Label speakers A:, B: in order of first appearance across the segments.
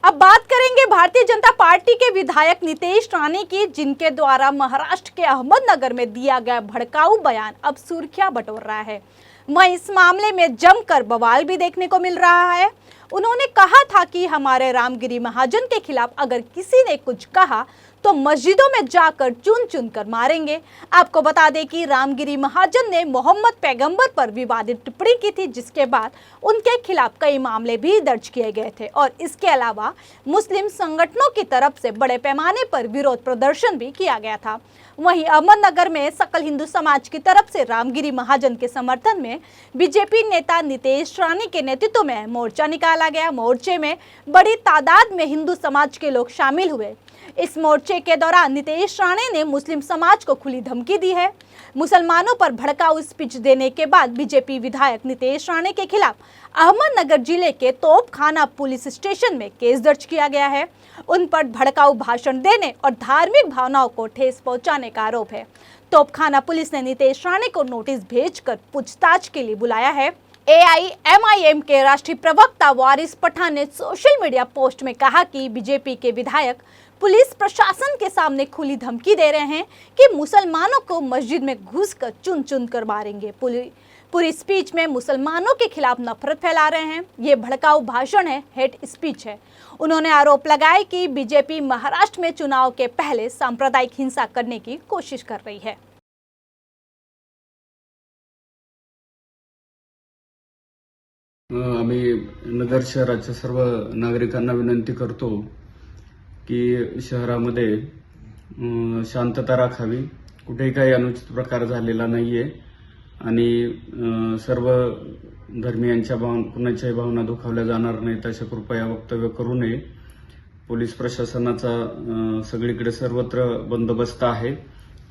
A: अब बात करेंगे भारतीय जनता पार्टी के विधायक नितेश राणे की, जिनके द्वारा महाराष्ट्र के अहमदनगर में दिया गया भड़काऊ बयान अब सुर्खियां बटोर रहा है। वहीं इस मामले में जमकर बवाल भी देखने को मिल रहा है। उन्होंने कहा था कि हमारे रामगिरी महाजन के खिलाफ अगर किसी ने कुछ कहा तो मस्जिदों में जाकर चुन चुन कर मारेंगे। आपको बता दें कि रामगिरी महाजन ने मोहम्मद पैगंबर पर विवादित टिप्पणी की थी, जिसके बाद उनके खिलाफ कई मामले भी दर्ज किए गए थे और इसके अलावा मुस्लिम संगठनों की तरफ से बड़े पैमाने पर विरोध प्रदर्शन भी किया गया था। वहीं अहमदनगर में सकल हिंदू समाज की तरफ से रामगिरी महाजन के समर्थन में बीजेपी नेता नितेश राणे के नेतृत्व में मोर्चा निकाला गया। मोर्चे में बड़ी तादाद में हिंदू समाज के लोग शामिल हुए। इस मोर्चे के दौरान नितेश राणे ने मुस्लिम समाज को खुली धमकी दी है। मुसलमानों पर भड़काऊ स्पीच देने के बाद बीजेपी विधायक नितेश राणे के खिलाफ अहमदनगर जिले के तोपखाना पुलिस स्टेशन में केस दर्ज किया गया है। उन पर भड़काऊ भाषण देने और धार्मिक भावनाओं को ठेस पहुंचाने का आरोप है। तोपखाना पुलिस ने नितेश राणे को नोटिस भेजकर पूछताछ के लिए बुलाया है। AIMIM के राष्ट्रीय प्रवक्ता वारिस पठान ने सोशल मीडिया पोस्ट में कहा कि बीजेपी के विधायक पुलिस प्रशासन के सामने खुली धमकी दे रहे हैं कि मुसलमानों को मस्जिद में घुसकर चुन चुन कर मारेंगे। पूरी स्पीच में मुसलमानों के खिलाफ नफरत फैला रहे हैं। ये भड़काऊ भाषण है, हेट स्पीच है। उन्होंने आरोप लगाया कि बीजेपी महाराष्ट्र में चुनाव के पहले सांप्रदायिक हिंसा करने की कोशिश कर रही है।
B: आम्ही नगर शहराच्या सर्व नागरिकांना विनंती करतो की शहरामध्ये शांतता राखावी। कुठेही काही अनुचित प्रकार झालेला नाहीये आणि सर्व धर्मीयांच्या कुणाच्याही भावना दुखावल्या जाणार नाहीत अशा कृपया वक्तव्य करू नये। पोलीस प्रशासनाचा सगळीकडे सर्वत्र बंदोबस्त आहे।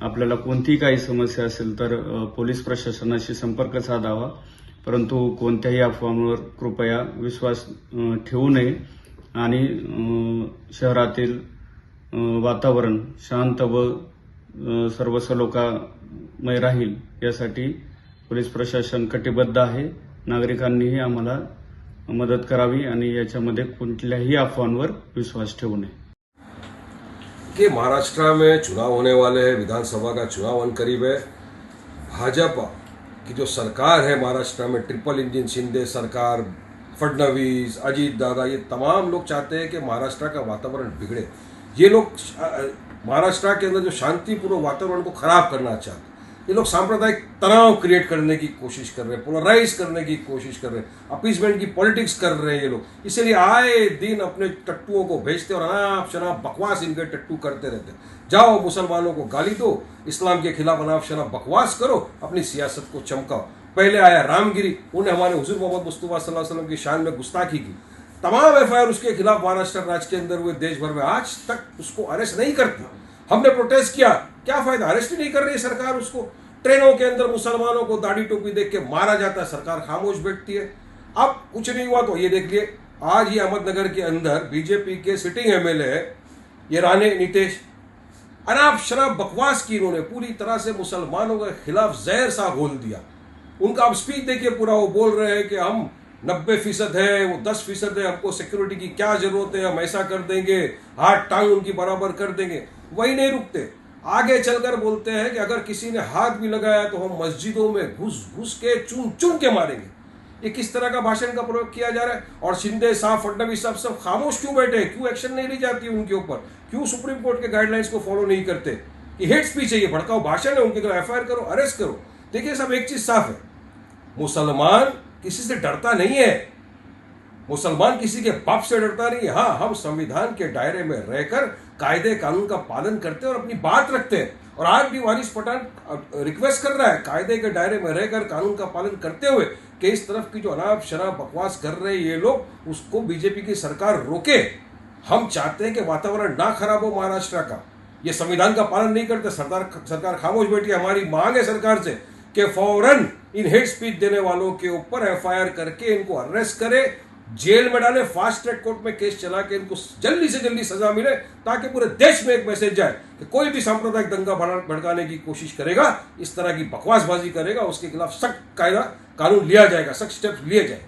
B: आपल्याला कोणतीही काही समस्या असेल तर पोलीस प्रशासनाशी संपर्क साधावा, परंतु कोणत्याही अफवांवर कृपया विश्वास ठेवू नये आणि शहरातील वातावरण शांत व सर्वसलोखामय राहील यासाठी पोलीस प्रशासन कटिबद्ध आहे। नागरिकांनीही आम्हाला मदत करावी आणि याच्यामध्ये कुठल्याही अफवांवर विश्वास ठेवू नये।
C: कि महाराष्ट्र में चुनाव होने वाले हैं, विधानसभा का चुनाव अन करीब है। भाजपा की जो सरकार है महाराष्ट्र में, ट्रिपल इंजन शिंदे सरकार, फडणवीस, अजीत दादा, ये तमाम लोग चाहते हैं कि महाराष्ट्र का वातावरण बिगड़े। ये लोग महाराष्ट्र के अंदर जो शांतिपूर्ण वातावरण को खराब करना चाहते हैं। ये लोग सांप्रदायिक तनाव क्रिएट करने की कोशिश कर रहे हैं, पोलराइज करने की कोशिश कर रहे हैं, अपीसमेंट की पॉलिटिक्स कर रहे हैं ये लोग। इसलिए आए दिन अपने टट्टुओं को भेजते और अनाप शनाप बकवास इनके टट्टू करते रहते हैं। जाओ मुसलमानों को गाली दो, इस्लाम के खिलाफ अनाप शनाप बकवास करो, अपनी सियासत को चमकाओ। पहले आया रामगिरी, उन्हें हमारे हुजूर मोहम्मद मुस्तफा सल्लल्लाहु अलैहि वसल्लम की शान में गुस्ताखी की। तमाम FIR उसके खिलाफ महाराष्ट्र राज्य के अंदर हुए, देश भर में आज तक उसको अरेस्ट नहीं करती। हमने प्रोटेस्ट किया, क्या फायदा, अरेस्ट ही नहीं कर रही सरकार उसको। ट्रेनों के अंदर मुसलमानों को दाढ़ी टोपी देख के मारा जाता है, सरकार खामोश बैठती है। अब कुछ नहीं हुआ तो ये देख लिए, आज ये अहमदनगर के अंदर बीजेपी के सिटिंग MLA है ये राणे नितेश, अनाप शनाप बकवास की इन्होंने, पूरी तरह से मुसलमानों के खिलाफ जहर सा घोल दिया। उनका अब स्पीच देखिए पूरा, वो बोल रहे हैं कि हम 90% है, वो 10% है, हमको सिक्योरिटी की क्या जरूरत है, हम ऐसा कर देंगे, हाथ टांग उनकी बराबर कर देंगे। वही नहीं रुकते, आगे चलकर बोलते हैं कि अगर किसी ने हाथ भी लगाया तो हम मस्जिदों में घुस घुस के चुन चुन के मारेंगे। ये किस तरह का भाषण का प्रयोग किया जा रहा है। और शिंदे साहब, फडणवीस साहब सब खामोश क्यों बैठे, क्यों एक्शन नहीं ली जाती उनके ऊपर, क्यों सुप्रीम कोर्ट के गाइडलाइंस को फॉलो नहीं करते। कि हेट स्पीच है, ये भड़काऊ भाषण है, उनके खिलाफ FIR करो, अरेस्ट करो। देखिए सब एक चीज साफ है, मुसलमान किसी से डरता नहीं है, मुसलमान किसी के बाप से डरता नहीं है। हाँ, हम संविधान के दायरे में रहकर कायदे कानून का पालन करते हैं और अपनी बात रखते हैं। और आज भी वारिस पठान रिक्वेस्ट कर रहा है, कायदे के दायरे में रहकर कानून का पालन करते हुए, कि इस तरफ की जो अनाप शनाप बकवास कर रहे हैं ये लोग, उसको बीजेपी की सरकार रोके। हम चाहते हैं कि वातावरण ना खराब हो महाराष्ट्र का। ये संविधान का पालन नहीं करते, सरकार खामोश बैठी है। हमारी मांग है सरकार से कि फौरन इन हेट स्पीच देने वालों के ऊपर FIR करके इनको अरेस्ट करे, जेल में डाले, फास्ट ट्रैक कोर्ट में केस चला के इनको जल्दी से जल्दी सजा मिले, ताकि पूरे देश में एक मैसेज जाए कि कोई भी सांप्रदायिक दंगा भड़काने की कोशिश करेगा, इस तरह की बकवासबाजी करेगा, उसके खिलाफ सख्त कायदा कानून लिया जाएगा, सख्त स्टेप्स लिए जाएंगे।